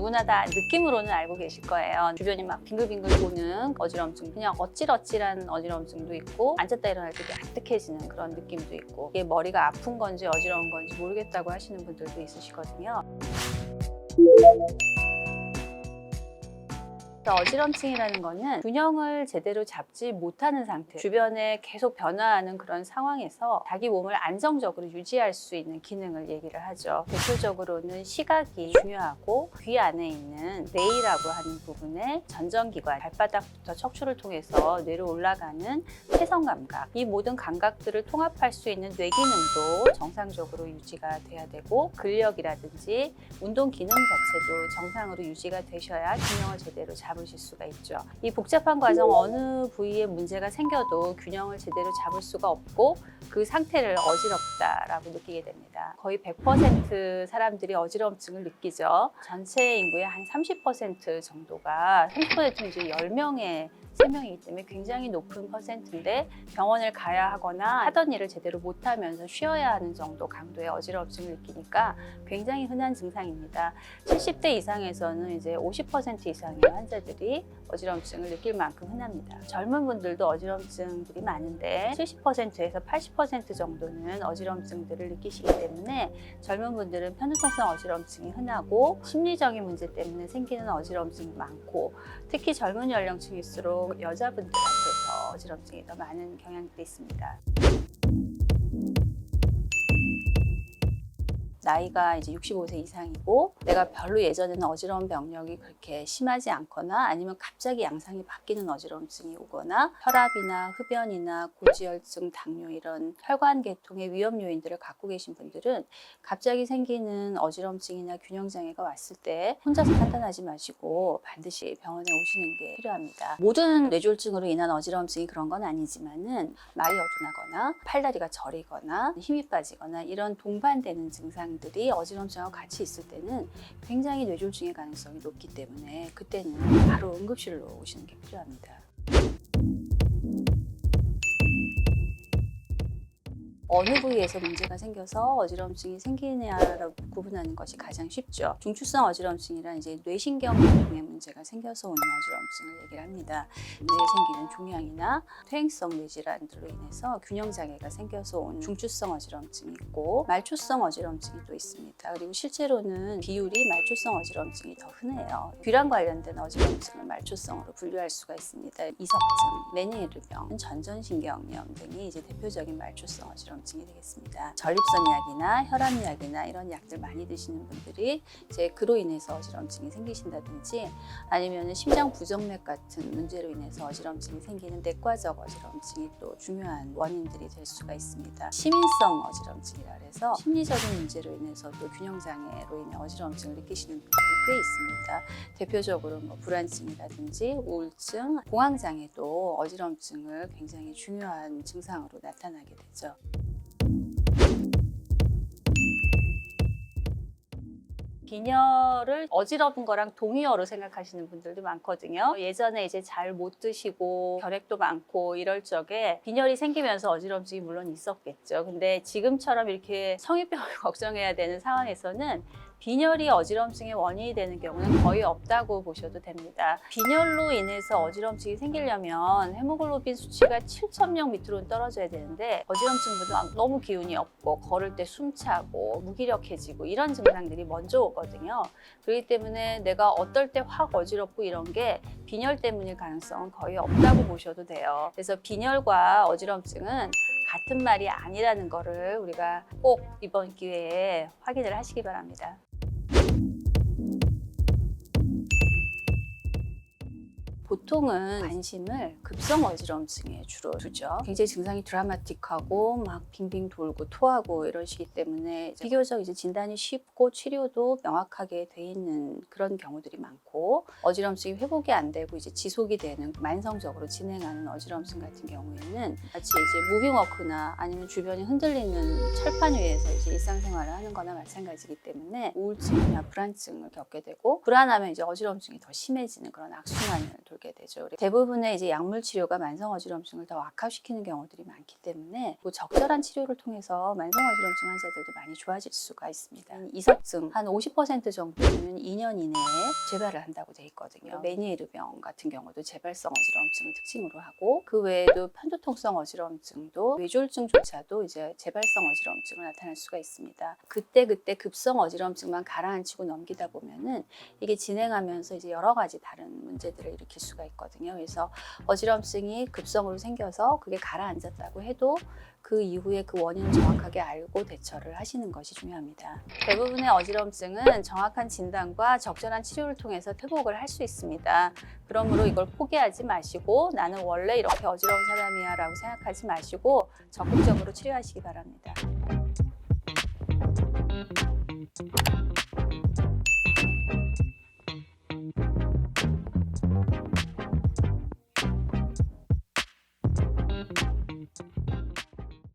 누구나 다 느낌으로는 알고 계실 거예요. 주변이 막 빙글빙글 도는 어지럼증, 그냥 어질어질한 어지럼증도 있고 앉았다 일어날 때 아득해지는 그런 느낌도 있고, 이게 머리가 아픈 건지 어지러운 건지 모르겠다고 하시는 분들도 있으시거든요. 어지럼증이라는 거는 균형을 제대로 잡지 못하는 상태, 주변에 계속 변화하는 그런 상황에서 자기 몸을 안정적으로 유지할 수 있는 기능을 얘기를 하죠. 대표적으로는 시각이 중요하고, 귀 안에 있는 뇌이라고 하는 부분의 전정기관, 발바닥부터 척추를 통해서 뇌로 올라가는 회선 감각, 이 모든 감각들을 통합할 수 있는 뇌 기능도 정상적으로 유지가 돼야 되고, 근력이라든지 운동 기능 자체도 정상으로 유지가 되셔야 균형을 제대로 잡으실 수가 있죠. 이 복잡한 과정 어느 부위에 문제가 생겨도 균형을 제대로 잡을 수가 없고, 그 상태를 어지럽다라고 느끼게 됩니다. 거의 100% 사람들이 어지럼증을 느끼죠. 전체 인구의 한 30% 정도가, 30%는 이제 10명의 3명이기 때문에 굉장히 높은 퍼센트인데, 병원을 가야 하거나 하던 일을 제대로 못하면서 쉬어야 하는 정도 강도의 어지럼증을 느끼니까 굉장히 흔한 증상입니다. 70대 이상에서는 이제 50% 이상의 환자들이 어지럼증을 느낄 만큼 흔합니다. 젊은 분들도 어지럼증들이 많은데 70%에서 80% 정도는 어지럼증들을 느끼시기 때문에, 젊은 분들은 편두통성 어지럼증이 흔하고 심리적인 문제 때문에 생기는 어지럼증이 많고, 특히 젊은 연령층일수록 여자분들한테서 어지럼증이 더 많은 경향도 있습니다. 나이가 이제 65세 이상이고, 내가 별로 예전에는 어지러운 병력이 그렇게 심하지 않거나, 아니면 갑자기 양상이 바뀌는 어지럼증이 오거나, 혈압이나 흡연이나 고지혈증, 당뇨 이런 혈관 계통의 위험 요인들을 갖고 계신 분들은 갑자기 생기는 어지럼증이나 균형장애가 왔을 때 혼자서 판단하지 마시고 반드시 병원에 오시는 게 필요합니다. 모든 뇌졸중으로 인한 어지럼증이 그런 건 아니지만은, 말이 어둔하거나 팔다리가 저리거나 힘이 빠지거나 이런 동반되는 증상 들이 어지럼증하고 같이 있을 때는 굉장히 뇌졸중의 가능성이 높기 때문에, 그때는 바로 응급실로 오시는 게 필요합니다. 어느 부위에서 문제가 생겨서 어지럼증이 생기냐라고 구분하는 것이 가장 쉽죠. 중추성 어지럼증이란 이제 뇌신경 계통에 문제가 생겨서 오는 어지럼증을 얘기를 합니다. 뇌에 생기는 종양이나 퇴행성 뇌질환들로 인해서 균형장애가 생겨서 온 중추성 어지럼증이 있고, 말초성 어지럼증이 또 있습니다. 그리고 실제로는 비율이 말초성 어지럼증이 더 흔해요. 귀랑 관련된 어지럼증을 말초성으로 분류할 수가 있습니다. 이석증, 메니에르병, 전전신경염 등이 이제 대표적인 말초성 어지럼증이 되겠습니다. 전립선약이나 혈압약이나 이런 약들 많이 드시는 분들이 이제 그로 인해서 어지럼증이 생기신다든지, 아니면 심장 부정맥 같은 문제로 인해서 어지럼증이 생기는 내과적 어지럼증이 또 중요한 원인들이 될 수가 있습니다. 시민성 어지럼증이라 해서 심리적인 문제로 인해서 또 균형장애로 인해 어지럼증을 느끼시는 분들이 꽤 있습니다. 대표적으로 불안증이라든지 우울증, 공황장애도 어지럼증을 굉장히 중요한 증상으로 나타나게 되죠. 빈혈을 어지러운 거랑 동의어로 생각하시는 분들도 많거든요. 예전에 이제 잘 못 드시고 결핵도 많고 이럴 적에 빈혈이 생기면서 어지럼증이 물론 있었겠죠. 근데 지금처럼 이렇게 성인병을 걱정해야 되는 상황에서는 빈혈이 어지럼증의 원인이 되는 경우는 거의 없다고 보셔도 됩니다. 빈혈로 인해서 어지럼증이 생기려면 헤모글로빈 수치가 7,000명 밑으로 떨어져야 되는데, 어지럼증보다 너무 기운이 없고 걸을 때 숨차고 무기력해지고 이런 증상들이 먼저 오거든요. 그렇기 때문에 내가 어떨 때 확 어지럽고 이런 게 빈혈 때문일 가능성은 거의 없다고 보셔도 돼요. 그래서 빈혈과 어지럼증은 같은 말이 아니라는 거를 우리가 꼭 이번 기회에 확인을 하시기 바랍니다. 보통은 관심을 급성 어지럼증에 주로 두죠. 굉장히 증상이 드라마틱하고 막 빙빙 돌고 토하고 이러시기 때문에 비교적 이제 진단이 쉽고 치료도 명확하게 돼 있는 그런 경우들이 많고, 어지럼증이 회복이 안 되고 이제 지속이 되는 만성적으로 진행하는 어지럼증 같은 경우에는 마치 이제 무빙워크나 아니면 주변이 흔들리는 철판 위에서 이제 일상생활을 하는 거나 마찬가지이기 때문에 우울증이나 불안증을 겪게 되고, 불안하면 이제 어지럼증이 더 심해지는 그런 악순환을 돌게 되죠. 대부분의 이제 약물 치료가 만성 어지럼증을 더 악화시키는 경우들이 많기 때문에 뭐 적절한 치료를 통해서 만성 어지럼증 환자들도 많이 좋아질 수가 있습니다. 이석증 한 50% 정도는 2년 이내에 재발을 한다고 돼 있거든요. 메니에르병 같은 경우도 재발성 어지럼증을 특징으로 하고 그 외에도 편두통성 어지럼증도 뇌졸중조차도 이제 재발성 어지럼증을 나타날 수가 있습니다. 그때 급성 어지럼증만 가라앉히고 넘기다 보면은 이게 진행하면서 이제 여러 가지 다른 문제들을 일으킬 수가 있거든요. 그래서 어지럼증이 급성으로 생겨서 그게 가라앉았다고 해도 그 이후에 그 원인을 정확하게 알고 대처를 하시는 것이 중요합니다. 대부분의 어지럼증은 정확한 진단과 적절한 치료를 통해서 회복을 할 수 있습니다. 그러므로 이걸 포기하지 마시고 나는 원래 이렇게 어지러운 사람이야 라고 생각하지 마시고 적극적으로 치료하시기 바랍니다.